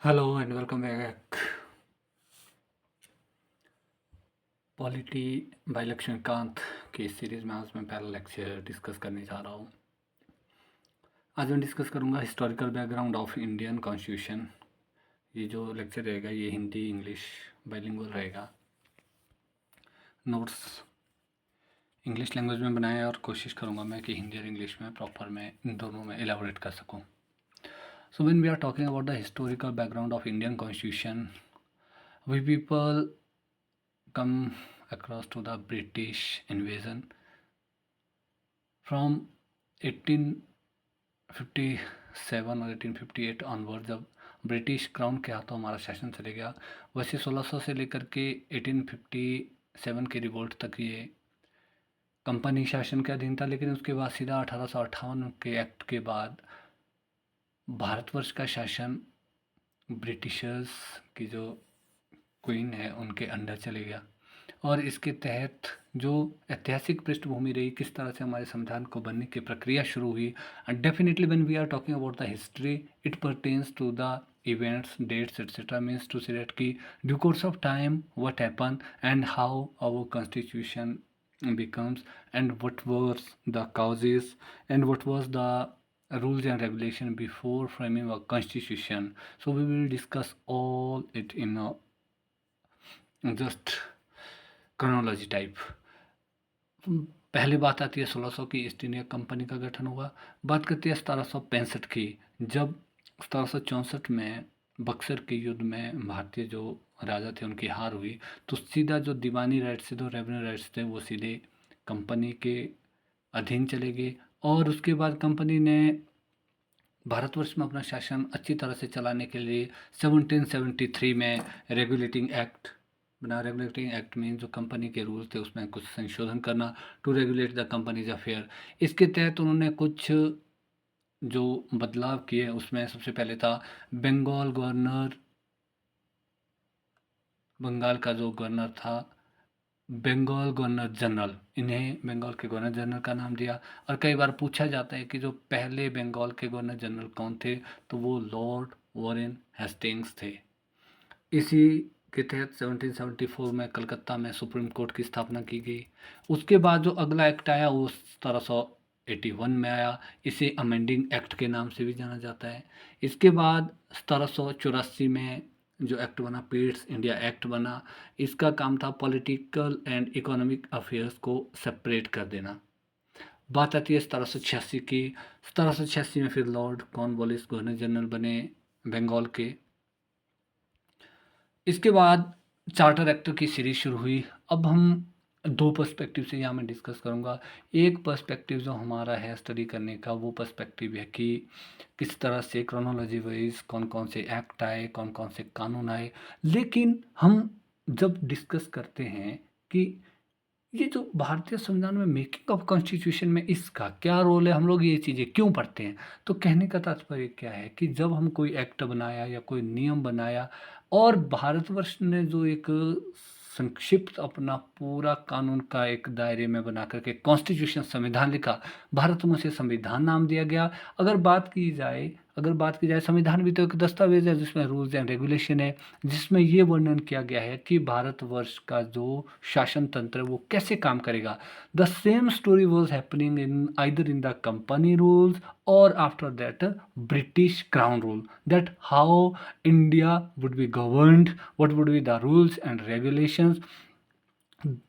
Hello and welcome back. Polity by Laxmikanth की इस series में आज मैं पहला लेक्चर डिस्कस करने जा रहा हूँ। आज मैं डिस्कस करूँगा historical background of Indian constitution. ये जो लेक्चर रहेगा ये हिंदी इंग्लिश बाइलिंगुअल रहेगा। नोट्स इंग्लिश लैंग्वेज में बनाए और कोशिश करूँगा मैं कि हिंदी और इंग्लिश में प्रॉपर मैं इन दोनों में एलाबोरेट कर सकूँ। So when we are talking about the historical background of Indian constitution, we people come across to the British invasion from 1857 और 1858 ऑनवर्ड, जब ब्रिटिश क्राउन के हाथों हमारा शासन चले गया। वैसे 1600 से लेकर के 1857 के रिवोल्ट तक ये कंपनी शासन के अधीन था, लेकिन उसके बाद सीधा 1858 के एक्ट के बाद भारतवर्ष का शासन ब्रिटिशर्स की जो क्वीन है उनके अंडर चले गया। और इसके तहत जो ऐतिहासिक पृष्ठभूमि रही, किस तरह से हमारे संविधान को बनने की प्रक्रिया शुरू हुई। And definitely when we are talking about the history, it pertains to the events, dates etcetera, means to say that the due course of time what happen and how our constitution becomes, and what was the causes, and what was the rules and regulation before framing a constitution. So we will discuss all it in a just chronology type. पहले बात आती है 1600 की, east India company का गठन हुआ। बात करते हैं 1765 की, जब 1764 में बक्सर के युद्ध में भारतीय जो राजा थे उनकी हार हुई, तो सीधा जो दीवानी राइट्स थे, जो रेवेन्यू राइट्स थे, वो सीधे कंपनी के अधीन चले गए। और उसके बाद कंपनी ने भारतवर्ष में अपना शासन अच्छी तरह से चलाने के लिए 1773 में रेगुलेटिंग एक्ट बना। रेगुलेटिंग एक्ट में जो कंपनी के रूल थे उसमें कुछ संशोधन करना, to regulate the companies affair. इसके तहत उन्होंने कुछ जो बदलाव किए, उसमें सबसे पहले था बंगाल गवर्नर, बंगाल का जो गवर्नर था, बंगाल गवर्नर जनरल, इन्हें बंगाल के गवर्नर जनरल का नाम दिया। और कई बार पूछा जाता है कि जो पहले बंगाल के गवर्नर जनरल कौन थे, तो वो लॉर्ड वॉरेन हेस्टिंग्स थे। इसी के तहत 1774 में कलकत्ता में सुप्रीम कोर्ट की स्थापना की गई। उसके बाद जो अगला एक्ट आया वो 1781 में आया। इसे अमेंडिंग एक्ट के नाम से भी जाना जाता है। इसके बाद 1784 में जो एक्ट बना, पीट्स इंडिया एक्ट बना। इसका काम था पॉलिटिकल एंड इकोनॉमिक अफेयर्स को सेपरेट कर देना। बात आती है 1786 की। 1786 में फिर लॉर्ड कॉर्नवालिस गवर्नर जनरल बने बंगाल के। इसके बाद चार्टर एक्ट की सीरीज शुरू हुई। अब हम दो पर्सपेक्टिव से यहाँ मैं डिस्कस करूँगा। एक पर्सपेक्टिव जो हमारा है स्टडी करने का, वो पर्सपेक्टिव है कि किस तरह से क्रोनोलॉजी वाइज कौन कौन से एक्ट आए, कौन कौन से कानून आए। लेकिन हम जब डिस्कस करते हैं कि ये जो भारतीय संविधान में मेकिंग ऑफ कॉन्स्टिट्यूशन में इसका क्या रोल है, हम लोग ये चीज़ें क्यों पढ़ते हैं, तो कहने का तात्पर्य क्या है कि जब हम कोई एक्ट बनाया या कोई नियम बनाया, और भारतवर्ष ने जो एक संक्षिप्त अपना पूरा कानून का एक दायरे में बना करके कॉन्स्टिट्यूशन संविधान लिखा, भारत में उसे संविधान नाम दिया गया। अगर बात की जाए संविधान भी तो एक दस्तावेज है जिसमें रूल्स एंड रेगुलेशन है, जिसमें ये वर्णन किया गया है कि भारतवर्ष का जो शासन तंत्र है वो कैसे काम करेगा। The same story was happening in either in the company rules और after that British crown rule, that how India would be governed, what would be the rules and regulations.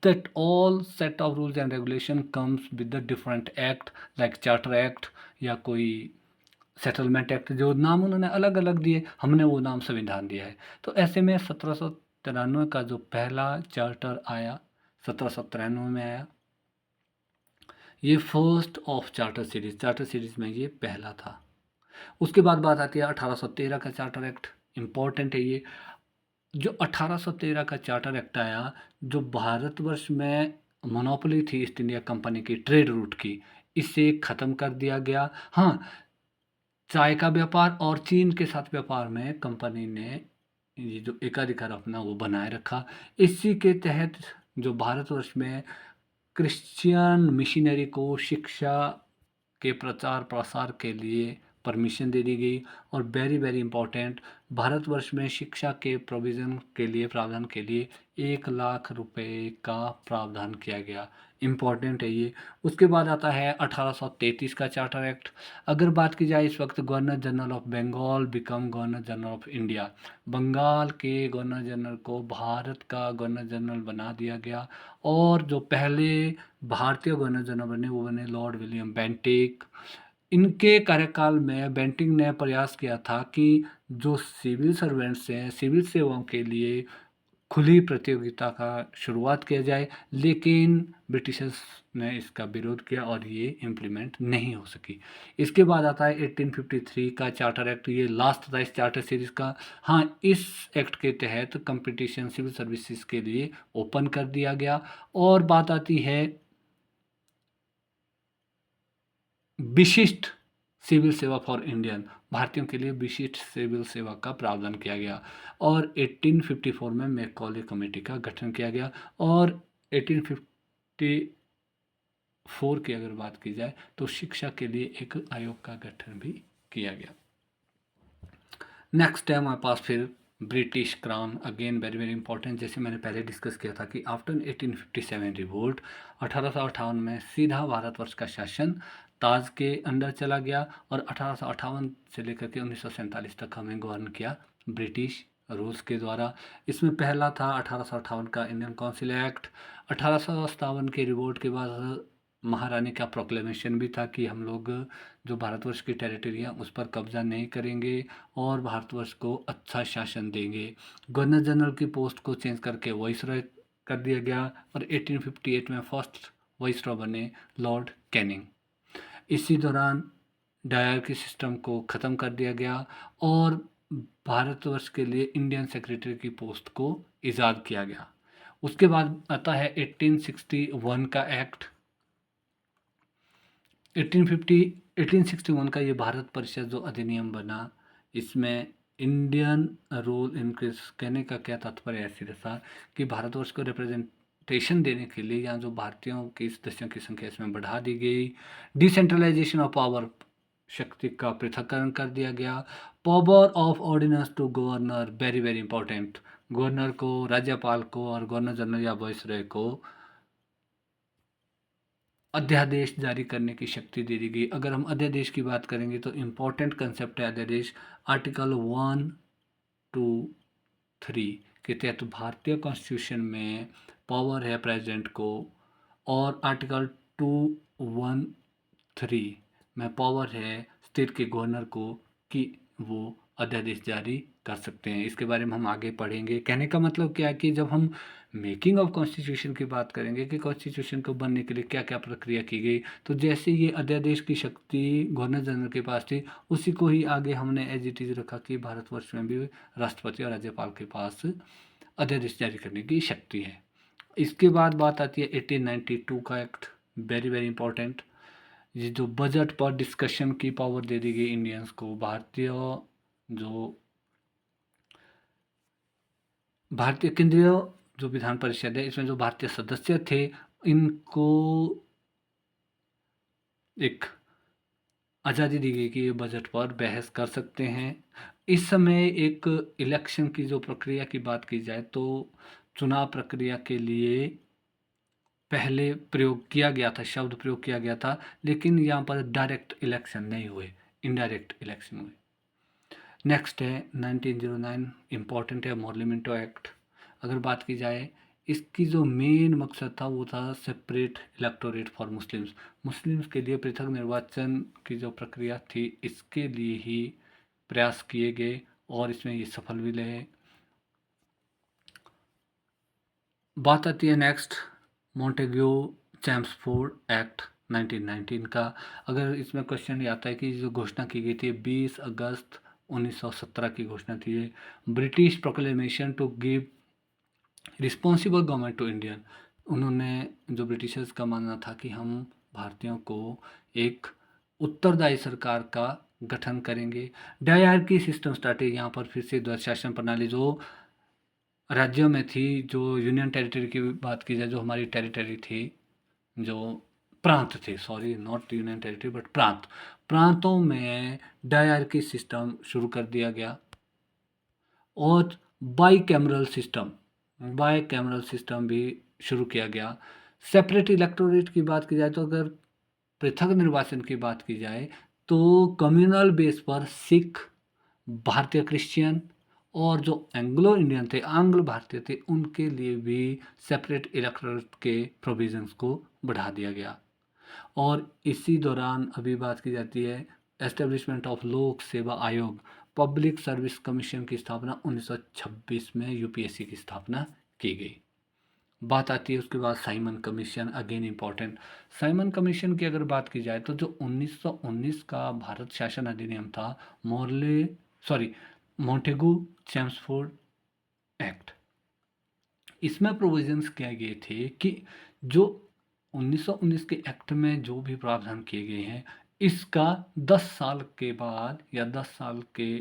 That all set of rules and regulation comes with the different act like charter act या कोई settlement act, जो नाम उन्होंने अलग अलग दिए, हमने वो नाम संविधान दिया है। तो ऐसे में 1793 का जो पहला चार्टर आया, 1793 में आया, ये फर्स्ट ऑफ चार्टर सीरीज में ये पहला था। उसके बाद बात आती है 1813 का चार्टर एक्ट। इम्पॉर्टेंट है ये जो 1813 का चार्टर एक्ट आया, जो भारतवर्ष में मोनोपोली थी ईस्ट इंडिया कंपनी की ट्रेड रूट की, इसे ख़त्म कर दिया गया। हाँ, चाय का व्यापार और चीन के साथ व्यापार में कंपनी ने ये जो एकाधिकार अपना वो बनाए रखा। इसी के तहत जो भारतवर्ष में क्रिश्चियन मिशनरी को शिक्षा के प्रचार प्रसार के लिए परमिशन दे दी गई। और वेरी वेरी इंपॉर्टेंट, भारतवर्ष में शिक्षा के प्रोविज़न के लिए, प्रावधान के लिए 1 लाख रुपए का प्रावधान किया गया। इम्पॉर्टेंट है ये। उसके बाद आता है 1833 का चार्टर एक्ट। अगर बात की जाए, इस वक्त governor general of Bengal become governor general of India. Bengal के गवर्नर जनरल को भारत का गवर्नर जनरल बना दिया गया। और जो पहले भारतीय गवर्नर जनरल बने वो बने लॉर्ड विलियम बेंटिक। इनके कार्यकाल में बेंटिक ने प्रयास किया था कि जो सिविल सर्वेंट्स हैं, सिविल सेवाओं के लिए खुली प्रतियोगिता का शुरुआत किया जाए, लेकिन ब्रिटिशर्स ने इसका विरोध किया और ये इम्प्लीमेंट नहीं हो सकी। इसके बाद आता है 1853 का चार्टर एक्ट। ये लास्ट था इस चार्टर सीरीज़ का। हाँ, इस एक्ट के तहत कंपटीशन सिविल सर्विसेज के लिए ओपन कर दिया गया। और बात आती है विशिष्ट सिविल सेवा फॉर इंडियन, भारतीयों के लिए विशिष्ट सिविल सेवा का प्रावधान किया गया। और 1854 में मैकॉले कमेटी का गठन किया गया। और 1854 की अगर बात की जाए तो शिक्षा के लिए एक आयोग का गठन भी किया गया। नेक्स्ट है हमारे पास फिर British crown. Again very very important. जैसे मैंने पहले डिस्कस किया था कि आफ्टर 1857 रिवोल्ट, 1858 में सीधा भारतवर्ष का शासन ताज के अंडर चला गया। और 1858 से लेकर के 1947 तक हमें गवर्न किया ब्रिटिश रूल्स के द्वारा। इसमें पहला था 1858 का इंडियन काउंसिल एक्ट। 1857 के रिवोल्ट के बाद महारानी का प्रोक्लेमेशन भी था कि हम लोग जो भारतवर्ष की टेरिटरी है उस पर कब्जा नहीं करेंगे और भारतवर्ष को अच्छा शासन देंगे। गवर्नर जनरल की पोस्ट को चेंज करके वाइसरॉय कर दिया गया। और 1858 में फर्स्ट वाइसरॉय बने लॉर्ड कैनिंग। इसी दौरान डायरकी सिस्टम को ख़त्म कर दिया गया और भारतवर्ष के लिए इंडियन सेक्रेटरी की पोस्ट को ईजाद किया गया। उसके बाद आता है 1861 का एक्ट। 1861 का ये भारत परिषद जो अधिनियम बना, इसमें इंडियन रूल इंक्रीज। कहने का क्या तात्पर्य है सीधे सा कि भारतवर्ष को रिप्रेजेंटेशन देने के लिए यहाँ जो भारतीयों की सदस्यों की संख्या इसमें बढ़ा दी गई। डिसेंट्रलाइजेशन ऑफ पावर, शक्ति का पृथक्करण कर दिया गया। Power of ordinance to governor, very very important. Governor को, राज्यपाल को और गवर्नर जनरल या वाइसरॉय को अध्यादेश जारी करने की शक्ति दे दी गई। अगर हम अध्यादेश की बात करेंगे तो इम्पोर्टेंट कंसेप्ट है अध्यादेश। आर्टिकल 1 टू 3 के तहत भारतीय कॉन्स्टिट्यूशन में पावर है प्रेसिडेंट को। और आर्टिकल 213 में पावर है स्टेट के गवर्नर को कि वो अध्यादेश जारी कर सकते हैं। इसके बारे में हम आगे पढ़ेंगे। कहने का मतलब क्या है कि जब हम मेकिंग ऑफ कॉन्स्टिट्यूशन की बात करेंगे कि कॉन्स्टिट्यूशन को बनने के लिए क्या क्या प्रक्रिया की गई, तो जैसे ये अध्यादेश की शक्ति गवर्नर जनरल के पास थी, उसी को ही आगे हमने एज इट इज़ रखा कि भारतवर्ष में भी राष्ट्रपति और राज्यपाल के पास अध्यादेश जारी करने की शक्ति है। इसके बाद बात आती है 1892 का एक्ट, वेरी वेरी इंपॉर्टेंट। ये जो बजट पर डिस्कशन की पावर दे दी गई इंडियंस को। भारतीय केंद्रीय जो विधान परिषद है, इसमें जो भारतीय सदस्य थे, इनको एक आज़ादी दी गई कि ये बजट पर बहस कर सकते हैं। इस समय एक इलेक्शन की जो प्रक्रिया की बात की जाए तो चुनाव प्रक्रिया के लिए पहले प्रयोग किया गया था, शब्द प्रयोग किया गया था, लेकिन यहाँ पर डायरेक्ट इलेक्शन नहीं हुए, इनडायरेक्ट इलेक्शन हुए। नेक्स्ट है 1909, इम्पॉर्टेंट है मोर्लिमेंटो एक्ट। अगर बात की जाए, इसकी जो मेन मकसद था वो था separate electorate for Muslims. Muslims के लिए पृथक निर्वाचन की जो प्रक्रिया थी, इसके लिए ही प्रयास किए गए और इसमें ये सफल भी रहे। बात आती है नेक्स्ट मॉन्टेग्यू चैम्सफोर्ड एक्ट 1919 का। अगर इसमें क्वेश्चन ये आता है कि जो घोषणा की गई थी 20 अगस्त 1917 की घोषणा थी ये, British proclamation to give responsible government to Indian. उन्होंने, जो ब्रिटिशर्स का मानना था कि हम भारतीयों को एक उत्तरदायी सरकार का गठन करेंगे। Dyarchy system started. यहाँ पर फिर से द्वैध शासन प्रणाली जो राज्यों में थी, जो यूनियन टेरिटरी की बात की जाए, जो हमारी टेरिटरी थी, जो प्रांत थे, sorry not union territory but प्रांत, प्रांतों में डायरकी सिस्टम शुरू कर दिया गया और बाई कैमरल सिस्टम भी शुरू किया गया। सेपरेट इलेक्टोरेट की बात की जाए तो अगर पृथक निर्वाचन की बात की जाए तो कम्युनल बेस पर सिख, भारतीय क्रिश्चियन और जो एंग्लो इंडियन थे, आंग्ल भारतीय थे, उनके लिए भी सेपरेट इलेक्टोरेट के प्रोविजंस को बढ़ा दिया गया। और इसी दौरान अभी बात की जाती है एस्टेब्लिशमेंट ऑफ लोक सेवा आयोग, पब्लिक सर्विस कमीशन की स्थापना 1926 में यूपीएससी की स्थापना की गई। बात आती है उसके बाद Simon commission, again important. Simon commission की अगर बात की जाए तो जो 1919 का भारत शासन अधिनियम था, Morley sorry Montagu Chelmsford act, इसमें प्रोविजंस किए गए थे कि जो 1919 के एक्ट में जो भी प्रावधान किए गए हैं, इसका 10 साल के बाद या 10 साल के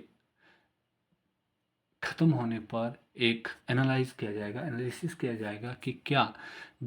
ख़त्म होने पर एक एनालिसिस किया जाएगा कि क्या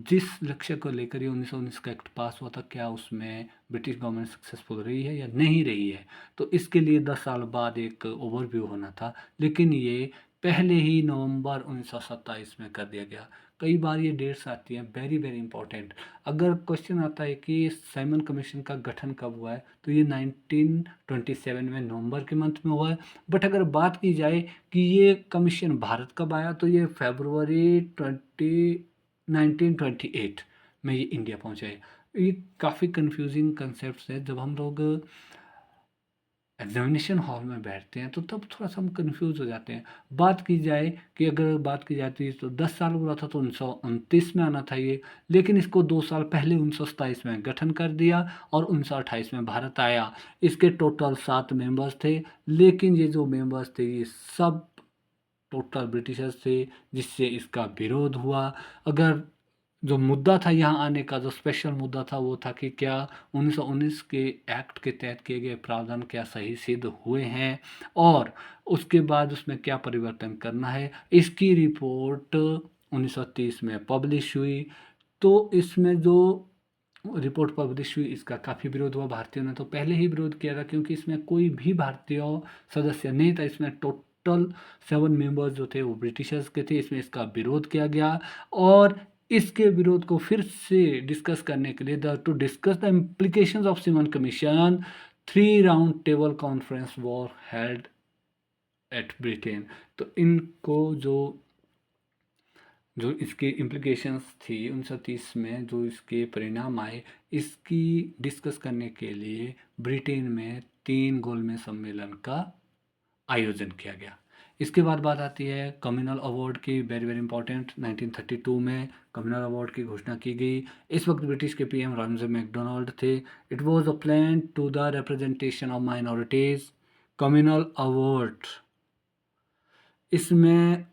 जिस लक्ष्य को लेकर ये 1919 का एक्ट पास हुआ था, क्या उसमें ब्रिटिश गवर्नमेंट सक्सेसफुल रही है या नहीं रही है। तो इसके लिए 10 साल बाद एक ओवरव्यू होना था, लेकिन ये पहले ही नवंबर 1927 में कर दिया गया। कई बार ये डेट्स आती हैं, वेरी वेरी इंपॉर्टेंट। अगर क्वेश्चन आता है कि साइमन कमीशन का गठन कब हुआ है, तो ये 1927 में नवंबर के मंथ में हुआ है। बट अगर बात की जाए कि ये कमीशन भारत कब आया, तो ये फरवरी 1928 में ये इंडिया पहुंचा है। ये काफ़ी कंफ्यूजिंग कंसेप्ट है। जब हम लोग एग्जामिनेशन हॉल में बैठते हैं तो तब थोड़ा सा हम कंफ्यूज हो जाते हैं। बात की जाती है तो 10 साल हुआ था तो 1929 में आना था ये, लेकिन इसको 2 साल पहले 1927 में गठन कर दिया और 1928 में भारत आया। इसके टोटल 7 मेंबर्स थे, लेकिन ये जो मेंबर्स थे ये सब टोटल ब्रिटिशर्स थे, जिससे इसका विरोध हुआ। अगर जो मुद्दा था यहाँ आने का, जो स्पेशल मुद्दा था, वो था कि क्या 1919 के एक्ट के तहत किए गए प्रावधान क्या सही सिद्ध हुए हैं और उसके बाद उसमें क्या परिवर्तन करना है। इसकी रिपोर्ट 1930 में पब्लिश हुई। तो इसमें जो रिपोर्ट पब्लिश हुई, इसका काफ़ी विरोध हुआ। भारतीयों ने तो पहले ही विरोध किया था, क्योंकि इसमें कोई भी भारतीय सदस्य नहीं था। इसमें टोटल 7 मेंबर्स जो थे वो ब्रिटिशर्स के थे। इसमें इसका विरोध किया गया और इसके विरोध को फिर से डिस्कस करने के लिए to discuss the implications of Simon commission 3 round table conference were held at Britain. तो इनको जो इसके इम्प्लीकेशंस थी 1930 में, जो इसके परिणाम आए, इसकी डिस्कस करने के लिए ब्रिटेन में 3 गोलमेज सम्मेलन का आयोजन किया गया। इसके बाद बात आती है कम्युनल अवार्ड की, वेरी वेरी इंपॉर्टेंट। 1932 में कम्युनल अवार्ड की घोषणा की गई। इस वक्त ब्रिटिश के पीएम रॉन्जे मैकडोनाल्ड थे। It was a plan to the representation of minorities. Communal award इसमें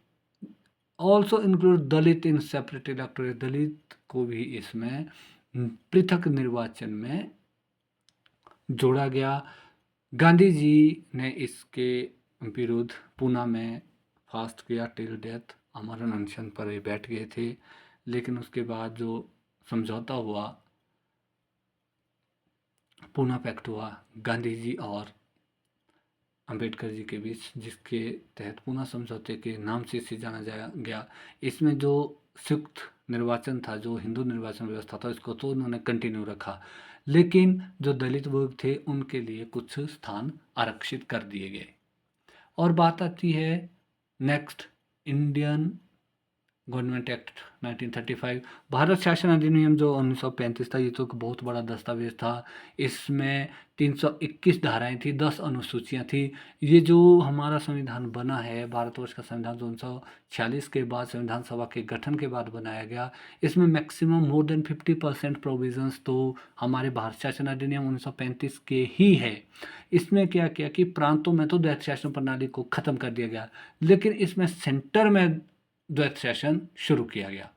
also include Dalit in separate electorate, Dalit को भी इसमें पृथक निर्वाचन में जोड़ा गया। गांधी जी ने इसके विरुद्ध पूना में फास्ट किया टिल डेथ, आमरण अनशन पर ये बैठ गए थे। लेकिन उसके बाद जो समझौता हुआ, पूना पैक्ट हुआ गांधी जी और अंबेडकर जी के बीच, जिसके तहत पूना समझौते के नाम से इसे जाना गया। इसमें जो संयुक्त निर्वाचन था, जो हिंदू निर्वाचन व्यवस्था था, इसको तो उन्होंने कंटिन्यू रखा, लेकिन जो दलित वर्ग थे उनके लिए कुछ स्थान आरक्षित कर दिए गए। और बात आती है next, Indian government act 1935। Bharat शासन अधिनियम जो 1935 था, ये तो एक बहुत बड़ा दस्तावेज था। इसमें 321 धाराएं थी, 10 अनुसूचियां थी। ये जो हमारा संविधान बना है, भारतवर्ष का संविधान जो 1946 के बाद संविधान सभा के गठन के बाद बनाया गया, इसमें मैक्सिमम मोर देन 50% प्रोविजंस तो हमारे भारत शासन अधिनियम 1935 के ही है। इसमें क्या किया कि प्रांतों में तो द्वैत शासन प्रणाली को खत्म कर दिया गया, लेकिन इसमें सेंटर में द्वैत शासन शुरू किया गया।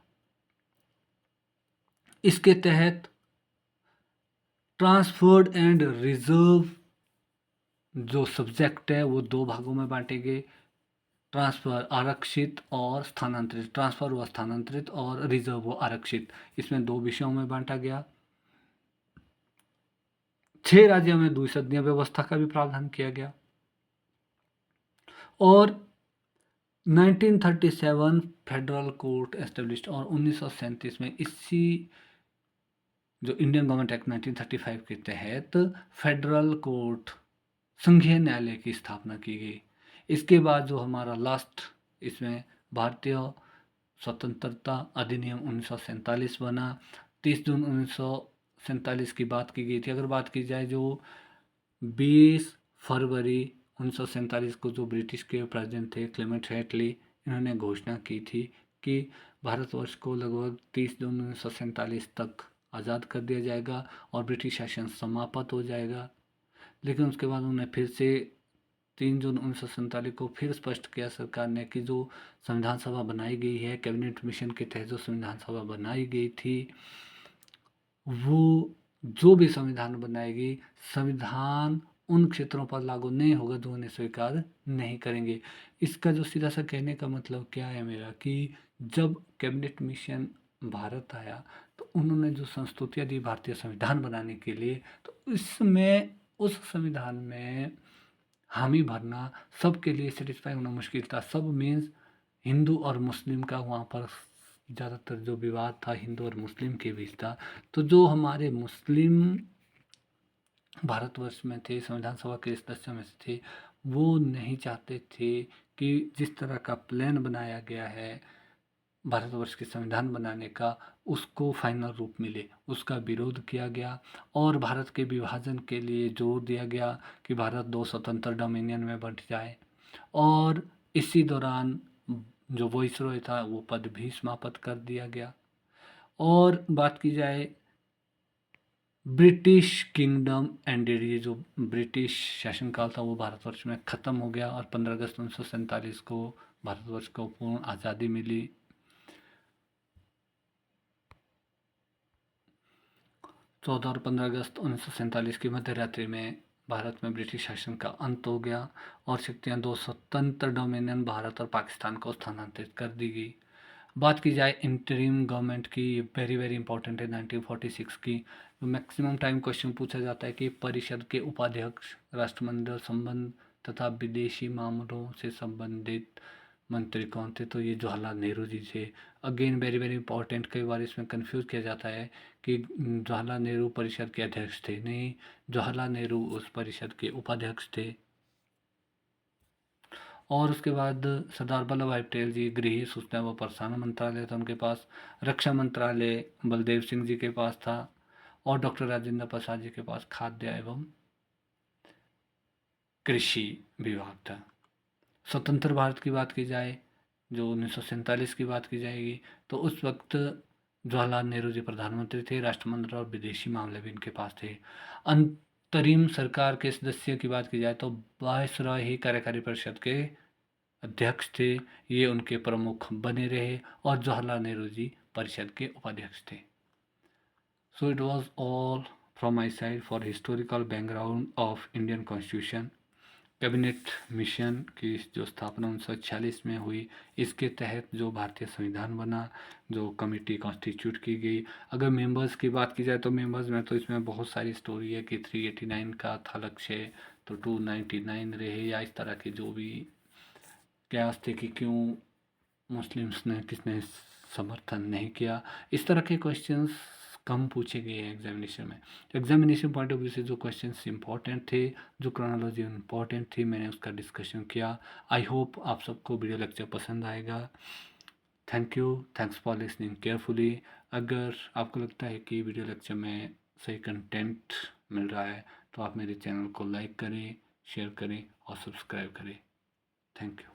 इसके तहत ट्रांसफर्ड एंड रिजर्व जो सब्जेक्ट है वो 2 भागों में बांटे गए। ट्रांसफर आरक्षित और स्थानांतरित, ट्रांसफर हुआ स्थानांतरित और रिजर्व हुआ आरक्षित। इसमें 2 विषयों में बांटा गया। 6 राज्यों में द्विसदनीय व्यवस्था का भी प्रावधान किया गया। और 1937 फेडरल कोर्ट एस्टेब्लिश्ड, और 1937 में इसी जो इंडियन गवर्नमेंट एक्ट 1935 के तहत फेडरल कोर्ट संघीय न्यायालय की स्थापना की गई। इसके बाद जो हमारा लास्ट इसमें भारतीय स्वतंत्रता अधिनियम 1947 बना। 30 जून 1947 की बात की गई थी। अगर बात की जाए जो 20 फरवरी 1947 को जो ब्रिटिश के प्रेसिडेंट थे क्लेमेंट हेटली, इन्होंने घोषणा की थी कि भारतवर्ष को लगभग 30 जून 1947 तक आज़ाद कर दिया जाएगा और ब्रिटिश शासन समाप्त हो जाएगा। लेकिन उसके बाद उन्होंने फिर से 3 जून 1947 को फिर स्पष्ट किया सरकार ने कि जो संविधान सभा बनाई गई है, कैबिनेट मिशन के तहत जो संविधान सभा बनाई गई थी, वो जो भी संविधान बनाएगी, संविधान उन क्षेत्रों पर लागू नहीं होगा जो उन्हें स्वीकार नहीं करेंगे। इसका जो सीधा सा कहने का मतलब क्या है मेरा, कि जब कैबिनेट मिशन भारत आया तो उन्होंने जो संस्तुतियाँ दी भारतीय संविधान बनाने के लिए, तो इसमें उस संविधान में हामी भरना सबके लिए सेटिस्फाई होना मुश्किल था। सब मीन्स हिंदू और मुस्लिम का वहाँ पर ज़्यादातर जो विवाद था हिंदू और मुस्लिम के बीच था। तो जो हमारे मुस्लिम भारतवर्ष में थे, संविधान सभा के सदस्यों में से थे, वो नहीं चाहते थे कि जिस तरह का प्लान बनाया गया है भारतवर्ष के संविधान बनाने का, उसको फाइनल रूप मिले। उसका विरोध किया गया और भारत के विभाजन के लिए जोर दिया गया कि भारत 2 स्वतंत्र डोमिनियन में बंट जाए। और इसी दौरान जो वाइसरॉय था वो पद भी समाप्त कर दिया गया। और बात की जाए ब्रिटिश किंगडम एंडेड, ये जो ब्रिटिश शासनकाल था वो भारतवर्ष में ख़त्म हो गया और 15 अगस्त 1947 को भारतवर्ष को पूर्ण आज़ादी मिली। 14 और 15 अगस्त 1947 की मध्य रात्रि में भारत में ब्रिटिश शासन का अंत हो गया और शक्तियाँ 2 स्वतंत्र डोमिनियन भारत और पाकिस्तान को स्थानांतरित कर दी गई। बात की जाए इंटरिम गवर्नमेंट की, वेरी वेरी इंपॉर्टेंट है 1946 की। मैक्सिमम टाइम क्वेश्चन पूछा जाता है कि परिषद के उपाध्यक्ष राष्ट्रमंडल संबंध तथा विदेशी मामलों से संबंधित मंत्री कौन थे, तो ये जवाहरलाल नेहरू जी थे। अगेन वेरी वेरी इंपॉर्टेंट, कई बार इसमें कंफ्यूज किया जाता है कि जवाहरलाल नेहरू परिषद के अध्यक्ष थे। नहीं, जवाहरलाल नेहरू उस परिषद के उपाध्यक्ष थे। और उसके बाद सरदार वल्लभ भाई पटेल जी गृह सूचना व प्रसारण मंत्रालय था उनके पास। रक्षा मंत्रालय बलदेव सिंह जी के पास था और डॉक्टर राजेंद्र प्रसाद जी के पास खाद्य एवं कृषि विभाग था। स्वतंत्र भारत की बात की जाए, जो 1947 की बात की जाएगी, तो उस वक्त जवाहरलाल नेहरू जी प्रधानमंत्री थे, राष्ट्रमंडल और विदेशी मामले भी इनके पास थे। अंतरिम सरकार के सदस्य की बात की जाए तो वायसरॉय ही कार्यकारी परिषद के अध्यक्ष थे, ये उनके प्रमुख बने रहे और जवाहरलाल नेहरू जी परिषद के उपाध्यक्ष थे। So it was all from my side for historical background of Indian constitution. Cabinet mission की जो स्थापना 1946 में हुई, इसके तहत जो भारतीय संविधान बना, जो कमेटी कॉन्स्टिट्यूट की गई। अगर मेंबर्स की बात की जाए तो मेंबर्स में तो इसमें बहुत सारी स्टोरी है कि 389 का था लक्ष्य तो 299 रहे, या इस तरह के जो भी कयास थे कि क्यों मुस्लिम्स ने किसने समर्थन नहीं किया। इस तरह के क्वेश्चंस कम पूछे गए हैं एग्जामिनेशन में। एग्जामिनेशन पॉइंट ऑफ व्यू से जो क्वेश्चंस इंपॉर्टेंट थे, जो क्रोनोलॉजी इंपॉर्टेंट थी, मैंने उसका डिस्कशन किया। आई होप आप सबको वीडियो लेक्चर पसंद आएगा। Thank you, thanks for listening carefully. अगर आपको लगता है कि वीडियो लेक्चर में सही कंटेंट मिल रहा है तो आप मेरे चैनल को लाइक करें, शेयर करें और सब्सक्राइब करें। Thank you.